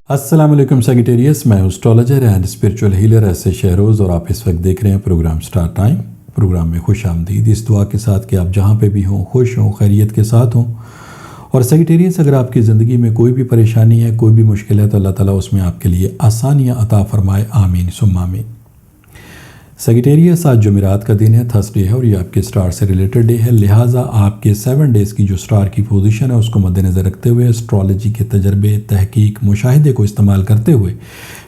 السلام علیکم سیگیٹیریس، میں ہوں اسٹرالوجر اینڈ اسپرچول ہیلر ایسے شہروز، اور آپ اس وقت دیکھ رہے ہیں پروگرام سٹار ٹائم۔ پروگرام میں خوش آمدید، اس دعا کے ساتھ کہ آپ جہاں پہ بھی ہوں خوش ہوں، خیریت کے ساتھ ہوں۔ اور سیگیٹیریس، اگر آپ کی زندگی میں کوئی بھی پریشانی ہے، کوئی بھی مشکل ہے، تو اللہ تعالیٰ اس میں آپ کے لیے آسانیاں عطا فرمائے، آمین ثم آمین۔ سیگیٹیریس، آج جمعرات کا دن ہے، تھرسڈے ہے، اور یہ آپ کے سٹار سے ریلیٹڈ ڈے ہے، لہٰذا آپ کے 7 ڈیز کی جو سٹار کی پوزیشن ہے اس کو مد نظر رکھتے ہوئے، اسٹرالوجی کے تجربے، تحقیق، مشاہدے کو استعمال کرتے ہوئے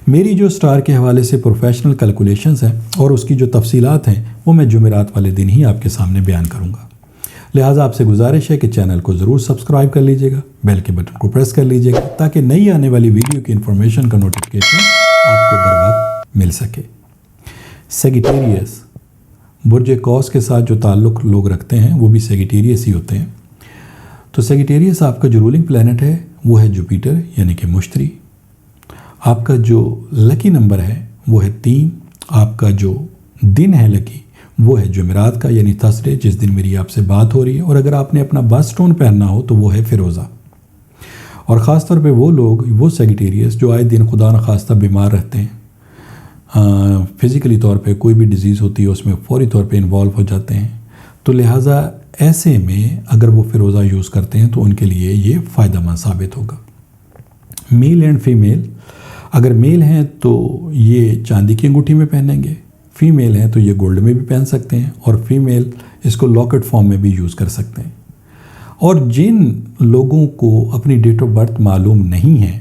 میری جو سٹار کے حوالے سے پروفیشنل کیلکولیشنز ہیں اور اس کی جو تفصیلات ہیں وہ میں جمعرات والے دن ہی آپ کے سامنے بیان کروں گا۔ لہٰذا آپ سے گزارش ہے کہ چینل کو ضرور سبسکرائب کر لیجیے گا، بیل کے بٹن کو پریس کر لیجیے گا، تاکہ نئی آنے والی ویڈیو کی انفارمیشن کا نوٹیفیکیشن آپ کو بر وقت مل سکے۔ سیگیٹیریس، برج قوس کے ساتھ جو تعلق لوگ رکھتے ہیں وہ بھی سیگیٹیریس ہی ہوتے ہیں۔ تو سیگیٹیریس، آپ کا جو رولنگ پلینٹ ہے وہ ہے جوپیٹر، یعنی کہ مشتری۔ آپ کا جو لکی نمبر ہے وہ ہے 3۔ آپ کا جو دن ہے لکی وہ ہے جمعرات کا، یعنی تھرسڈے، جس دن میری آپ سے بات ہو رہی ہے۔ اور اگر آپ نے اپنا برتھ سٹون پہننا ہو تو وہ ہے فیروزہ۔ اور خاص طور پہ وہ سیگیٹیریس جو آئے دن خدا نخواستہ بیمار رہتے ہیں، فزیکلی طور پہ کوئی بھی ڈیزیز ہوتی ہے اس میں فوری طور پہ انوالو ہو جاتے ہیں، تو لہٰذا ایسے میں اگر وہ فیروزہ یوز کرتے ہیں تو ان کے لیے یہ فائدہ مند ثابت ہوگا۔ میل اینڈ فیمیل، اگر میل ہیں تو یہ چاندی کی انگوٹھی میں پہنیں گے، فیمیل ہیں تو یہ گولڈ میں بھی پہن سکتے ہیں، اور فیمیل اس کو لاکٹ فارم میں بھی یوز کر سکتے ہیں۔ اور جن لوگوں کو اپنی ڈیٹ آف برتھ معلوم نہیں ہے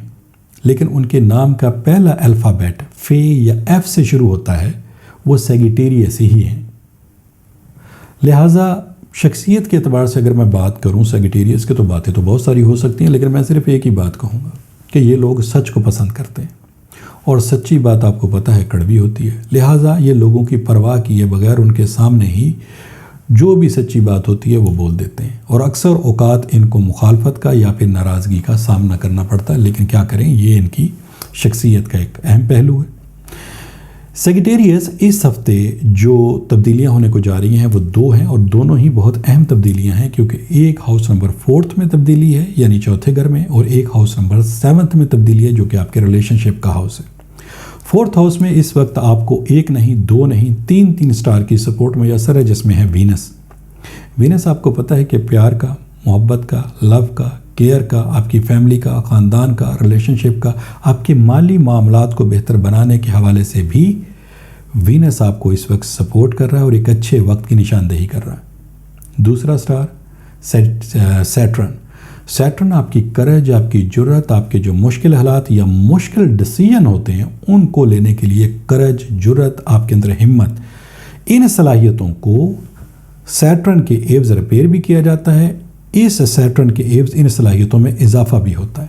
لیکن ان کے نام کا پہلا الفابیٹ فے یا ایف سے شروع ہوتا ہے، وہ سیگیٹیریس ہی ہیں۔ لہٰذا شخصیت کے اعتبار سے اگر میں بات کروں سیگیٹیریس کے، تو باتیں تو بہت ساری ہو سکتی ہیں، لیکن میں صرف ایک ہی بات کہوں گا کہ یہ لوگ سچ کو پسند کرتے ہیں، اور سچی بات آپ کو پتہ ہے کڑوی ہوتی ہے۔ لہٰذا یہ لوگوں کی پرواہ کیے بغیر ان کے سامنے ہی جو بھی سچی بات ہوتی ہے وہ بول دیتے ہیں، اور اکثر اوقات ان کو مخالفت کا یا پھر ناراضگی کا سامنا کرنا پڑتا ہے، لیکن کیا کریں، یہ ان کی شخصیت کا ایک اہم پہلو ہے۔ سیگیٹیریس، اس ہفتے جو تبدیلیاں ہونے کو جا رہی ہیں وہ 2 ہیں، اور دونوں ہی بہت اہم تبدیلیاں ہیں، کیونکہ ایک ہاؤس نمبر 4 میں تبدیلی ہے، یعنی چوتھے گھر میں، اور ایک ہاؤس نمبر 7 میں تبدیلی ہے، جو کہ آپ کے ریلیشن شپ کا ہاؤس ہے۔ 4th ہاؤس میں اس وقت آپ کو 1 نہیں، 2 نہیں، 3 سٹار کی سپورٹ میسر ہے، جس میں ہے وینس۔ وینس آپ کو پتہ ہے کہ پیار کا، محبت کا، لو کا، کیئر کا، آپ کی فیملی کا، خاندان کا، ریلیشن شپ کا، آپ کے مالی معاملات کو بہتر بنانے کے حوالے سے بھی وینس آپ کو اس وقت سپورٹ کر رہا ہے اور ایک اچھے وقت کی نشاندہی کر رہا ہے۔ دوسرا سٹار سیٹرن آپ کی کرج، آپ کی جرت، آپ کے جو مشکل حالات یا مشکل ڈیسیژن ہوتے ہیں ان کو لینے کے لیے کرج، جرت، آپ کے اندر ہمت، ان صلاحیتوں کو سیٹرن کے ایوز ریپیئر بھی کیا جاتا ہے، اس سیٹرن کے ایوز ان صلاحیتوں میں اضافہ بھی ہوتا ہے۔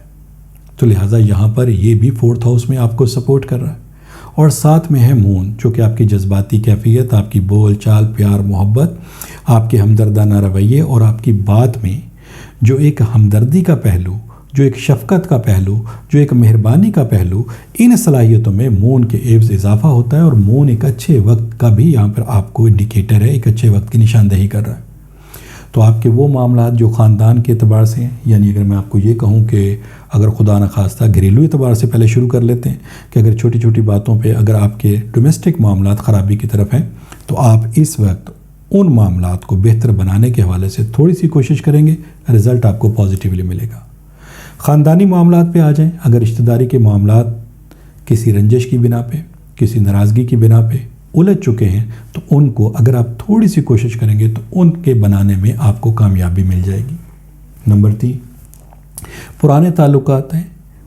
تو لہٰذا یہاں پر یہ بھی 4th ہاؤس میں آپ کو سپورٹ کر رہا ہے، اور ساتھ میں ہے مون، جو کہ آپ کی جذباتی کیفیت، آپ کی بول چال، پیار، محبت، آپ کے ہمدردانہ رویے، اور آپ کی بات میں جو ایک ہمدردی کا پہلو، جو ایک شفقت کا پہلو، جو ایک مہربانی کا پہلو، ان صلاحیتوں میں مون کے ایوز اضافہ ہوتا ہے، اور مون ایک اچھے وقت کا بھی یہاں پر آپ کو انڈیکیٹر ہے، ایک اچھے وقت کی نشاندہی کر رہا ہے۔ تو آپ کے وہ معاملات جو خاندان کے اعتبار سے ہیں، یعنی اگر میں آپ کو یہ کہوں کہ اگر خدا نخواستہ گھریلو اعتبار سے پہلے شروع کر لیتے ہیں کہ اگر چھوٹی چھوٹی باتوں پہ اگر آپ کے ڈومیسٹک معاملات خرابی کی طرف ہیں، تو آپ اس وقت ان معاملات کو بہتر بنانے کے حوالے سے تھوڑی سی کوشش کریں گے، رزلٹ آپ کو پازیٹیولی ملے گا۔ خاندانی معاملات پہ آ جائیں، اگر رشتہ داری کے معاملات کسی رنجش کی بنا پہ، کسی ناراضگی کی بنا پہ الجھ چکے ہیں، تو ان کو اگر آپ تھوڑی سی کوشش کریں گے تو ان کے بنانے میں آپ کو کامیابی مل جائے گی۔ نمبر 3، پرانے تعلقات ہیں،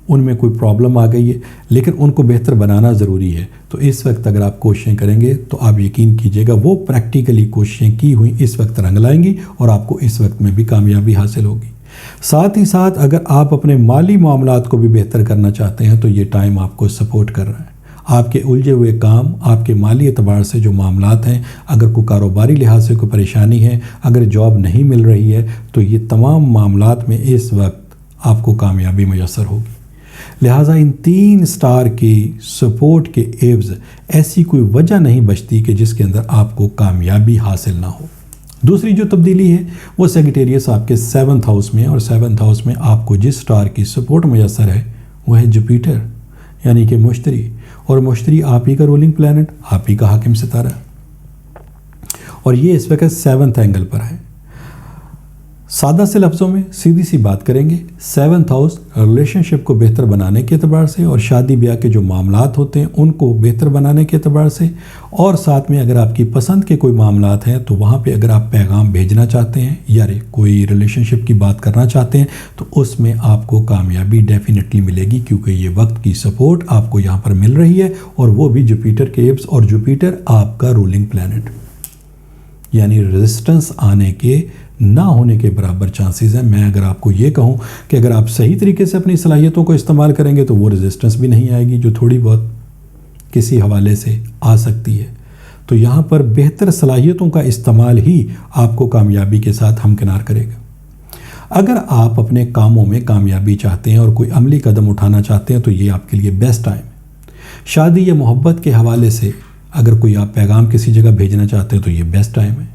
ان میں کوئی پرابلم آ گئی ہے لیکن ان کو بہتر بنانا ضروری ہے، تو اس وقت اگر آپ کوششیں کریں گے تو آپ یقین کیجئے گا وہ پریکٹیکلی کوششیں کی ہوئی اس وقت رنگ لائیں گی، اور آپ کو اس وقت میں بھی کامیابی حاصل ہوگی۔ ساتھ ہی ساتھ اگر آپ اپنے مالی معاملات کو بھی بہتر کرنا چاہتے ہیں تو یہ ٹائم آپ کو سپورٹ کر رہا ہے۔ آپ کے الجھے ہوئے کام، آپ کے مالی اعتبار سے جو معاملات ہیں، اگر کوئی کاروباری لحاظ سے کوئی پریشانی ہے، اگر جاب نہیں مل رہی ہے، تو یہ تمام معاملات میں اس وقت آپ کو کامیابی میسر ہوگی۔ لہٰذا ان 3 سٹار کی سپورٹ کے ایوز ایسی کوئی وجہ نہیں بچتی کہ جس کے اندر آپ کو کامیابی حاصل نہ ہو۔ دوسری جو تبدیلی ہے وہ سیگیٹیریس آپ کے 7th ہاؤس میں، اور 7th ہاؤس میں آپ کو جس سٹار کی سپورٹ میسر ہے وہ ہے جوپیٹر یعنی کہ مشتری، اور مشتری آپ ہی کا رولنگ پلانٹ، آپ ہی کا حاکم ستارہ، اور یہ اس وقت 7th اینگل پر ہے۔ سادہ سے لفظوں میں سیدھی سی بات کریں گے، 7th ہاؤس ریلیشن شپ کو بہتر بنانے کے اعتبار سے اور شادی بیاہ کے جو معاملات ہوتے ہیں ان کو بہتر بنانے کے اعتبار سے، اور ساتھ میں اگر آپ کی پسند کے کوئی معاملات ہیں تو وہاں پہ اگر آپ پیغام بھیجنا چاہتے ہیں یا کوئی ریلیشن شپ کی بات کرنا چاہتے ہیں تو اس میں آپ کو کامیابی ڈیفینیٹلی ملے گی، کیونکہ یہ وقت کی سپورٹ آپ کو یہاں پر مل رہی ہے، اور وہ بھی جوپیٹر کے ایبس، اور جوپیٹر آپ کا رولنگ پلانٹ، یعنی ریزسٹنس آنے کے نہ ہونے کے برابر چانسز ہیں۔ میں اگر آپ کو یہ کہوں کہ اگر آپ صحیح طریقے سے اپنی صلاحیتوں کو استعمال کریں گے تو وہ ریزسٹنس بھی نہیں آئے گی جو تھوڑی بہت کسی حوالے سے آ سکتی ہے۔ تو یہاں پر بہتر صلاحیتوں کا استعمال ہی آپ کو کامیابی کے ساتھ ہمکنار کرے گا۔ اگر آپ اپنے کاموں میں کامیابی چاہتے ہیں اور کوئی عملی قدم اٹھانا چاہتے ہیں تو یہ آپ کے لیے بیسٹ ٹائم ہے۔ شادی یا محبت کے حوالے سے اگر کوئی آپ پیغام کسی جگہ بھیجنا چاہتے ہیں تو یہ بیسٹ ٹائم ہے۔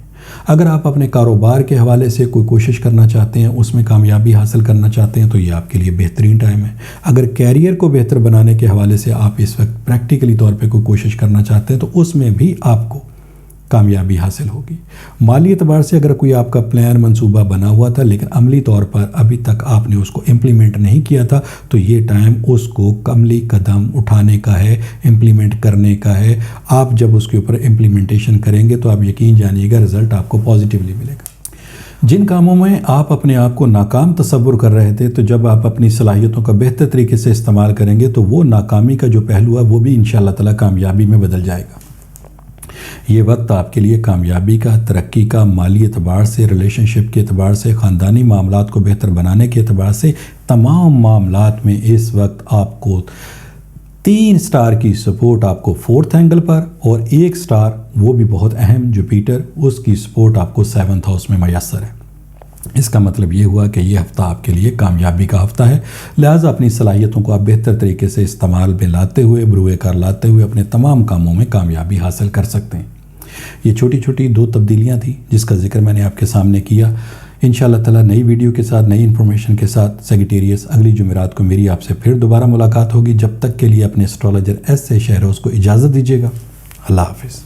اگر آپ اپنے کاروبار کے حوالے سے کوئی کوشش کرنا چاہتے ہیں، اس میں کامیابی حاصل کرنا چاہتے ہیں تو یہ آپ کے لیے بہترین ٹائم ہے۔ اگر کیریئر کو بہتر بنانے کے حوالے سے آپ اس وقت پریکٹیکلی طور پہ کوئی کوشش کرنا چاہتے ہیں تو اس میں بھی آپ کو کامیابی حاصل ہوگی۔ مالی اعتبار سے اگر کوئی آپ کا پلان منصوبہ بنا ہوا تھا لیکن عملی طور پر ابھی تک آپ نے اس کو امپلیمنٹ نہیں کیا تھا تو یہ ٹائم اس کو عملی قدم اٹھانے کا ہے، امپلیمنٹ کرنے کا ہے۔ آپ جب اس کے اوپر امپلیمنٹیشن کریں گے تو آپ یقین جانیے گا رزلٹ آپ کو پازیٹیولی ملے گا۔ جن کاموں میں آپ اپنے آپ کو ناکام تصور کر رہے تھے تو جب آپ اپنی صلاحیتوں کا بہتر طریقے سے استعمال کریں گے تو وہ ناکامی کا جو پہلو ہے وہ بھی انشاءاللہ تعالی کامیابی میں بدل جائے گا۔ یہ وقت آپ کے لیے کامیابی کا، ترقی کا، مالی اعتبار سے، ریلیشن شپ کے اعتبار سے، خاندانی معاملات کو بہتر بنانے کے اعتبار سے، تمام معاملات میں اس وقت آپ کو 3 سٹار کی سپورٹ آپ کو 4th اینگل پر، اور 1 سٹار وہ بھی بہت اہم جوپیٹر، اس کی سپورٹ آپ کو 7th ہاؤس میں میسر ہے۔ اس کا مطلب یہ ہوا کہ یہ ہفتہ آپ کے لیے کامیابی کا ہفتہ ہے، لہٰذا اپنی صلاحیتوں کو آپ بہتر طریقے سے استعمال میں لاتے ہوئے، بروئے کار لاتے ہوئے اپنے تمام کاموں میں کامیابی حاصل کر سکتے ہیں۔ یہ چھوٹی چھوٹی 2 تبدیلیاں تھیں جس کا ذکر میں نے آپ کے سامنے کیا۔ انشاءاللہ تعالی نئی ویڈیو کے ساتھ، نئی انفارمیشن کے ساتھ سیگیٹیریس اگلی جمعرات کو میری آپ سے پھر دوبارہ ملاقات ہوگی۔ جب تک کے لیے اپنے اسٹرالوجر ایس سے شہروز کو اجازت دیجیے گا۔ اللہ حافظ۔